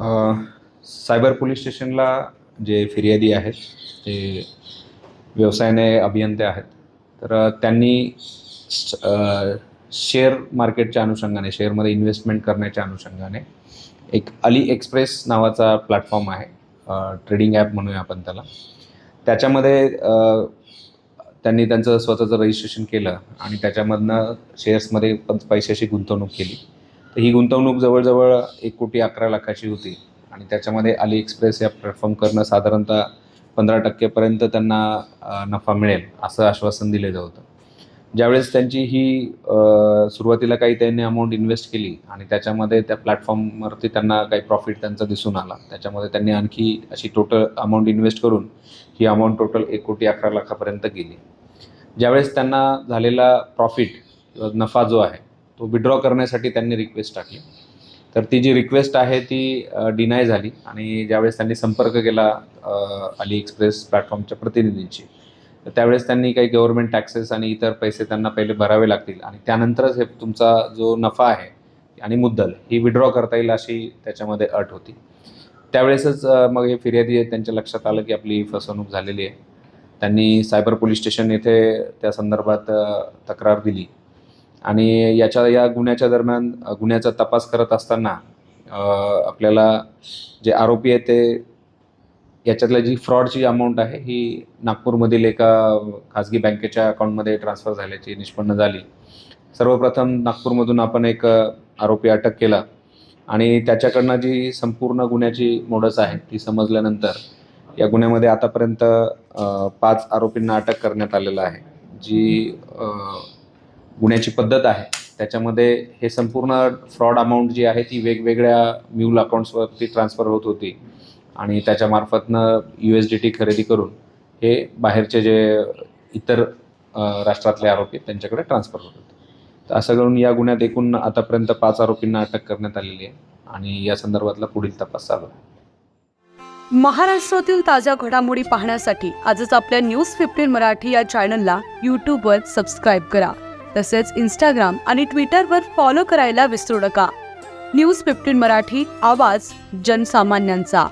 Cyber police स्टेशनला जे फिर्यादी आहेत ते व्यवसायाने अभियंते आहेत. तर त्यांनी शेअर मार्केटच्या अनुषंगाने, शेअरमध्ये इन्व्हेस्टमेंट करण्याच्या अनुषंगाने एक अली एक्सप्रेस नावाचा प्लॅटफॉर्म आहे, ट्रेडिंग ॲप म्हणूया आपण त्याला. त्याच्यामध्ये त्यांनी त्यांचं स्वतःचं रजिस्ट्रेशन केलं आणि त्याच्यामधनं शेअर्समध्ये पैशाची गुंतवणूक केली. तर ही गुंतवणूक जवळजवळ 1,11,00,000ची होती आणि त्याच्यामध्ये अली एक्सप्रेस या प्लॅटफॉर्म करणं साधारणतः 15% पर्यंत त्यांना नफा मिळेल असं आश्वासन दिलं होतं. ज्यावेळेस त्यांची ही सुरुवातीला काही त्यांनी अमाऊंट इन्व्हेस्ट केली आणि त्याच्यामध्ये त्या प्लॅटफॉर्मवरती त्यांना काही प्रॉफिट त्यांचा दिसून आला. त्याच्यामध्ये त्यांनी आणखी अशी टोटल अमाऊंट इन्व्हेस्ट करून ही अमाऊंट टोटल 1,11,00,000पर्यंत गेली. ज्यावेळेस त्यांना झालेला प्रॉफिट किंवा नफा जो आहे तो विड्रॉ करण्यासाठी त्यांनी रिक्वेस्ट टाकली. तर ती जी रिक्वेस्ट आहे ती डिनाय झाली आणि ज्यावेळेस त्यांनी संपर्क केला अली एक्सप्रेस प्लॅटफॉर्मच्या प्रतिनिधींशी, तर त्यावेळेस त्यांनी काही गव्हर्नमेंट टॅक्सेस आणि इतर पैसे त्यांना पहिले भरावे लागतील आणि त्यानंतरच हे तुमचा जो नफा आहे आणि मुद्दल ही विड्रॉ करता येईल अशी त्याच्यामध्ये अट होती. त्यावेळेसच मग हे फिर्यादी त्यांच्या लक्षात आलं की आपली फसवणूक झालेली आहे. त्यांनी सायबर पोलीस स्टेशन येथे त्या संदर्भात तक्रार दिली आणि या गुन्ह्याच्या दरम्यान गुन्ह्याचा तपास करत असताना आपल्याला जे आरोपी आहेत ते याच्यातल्या जी फ्रॉडची अमाऊंट आहे ही नागपूरमधील एका खाजगी बँकेच्या अकाउंटमध्ये ट्रान्सफर झाल्याची निष्पन्न झाली. सर्वप्रथम नागपूरमधून आपण एक आरोपी अटक केला आणि त्याच्याकडनं जी संपूर्ण गुन्ह्याची मोडस आहे ती समजल्यानंतर या गुन्ह्यामध्ये आतापर्यंत 5 आरोपींना अटक करण्यात आलेलं आहे. जी गुन्ह्याची पद्धत आहे त्याच्यामध्ये हे संपूर्ण फ्रॉड अमाऊंट जी आहे ती वेगवेगळ्या म्यूल अकाउंट्सवरती ट्रान्सफर होत होती आणि त्याच्यामार्फतनं USDT खरेदी करून हे बाहेरचे जे इतर राष्ट्रातले आरोपी त्यांच्याकडे ट्रान्सफर होत होते. तर असं करून या गुन्ह्यात एकूण आतापर्यंत 5 आरोपींना अटक करण्यात आलेली आहे आणि या संदर्भातला पुढील तपास चालू आहे. महाराष्ट्रातील ताज्या घडामोडी पाहण्यासाठी आजच आपल्या न्यूज 15 मराठी या चॅनलला यूट्यूबवर सबस्क्राईब करा. तसेच इंस्टाग्राम आणि ट्विटरवर फॉलो करायला विसरू नका. न्यूज 15 मराठी, आवाज जनसामान्यांचा.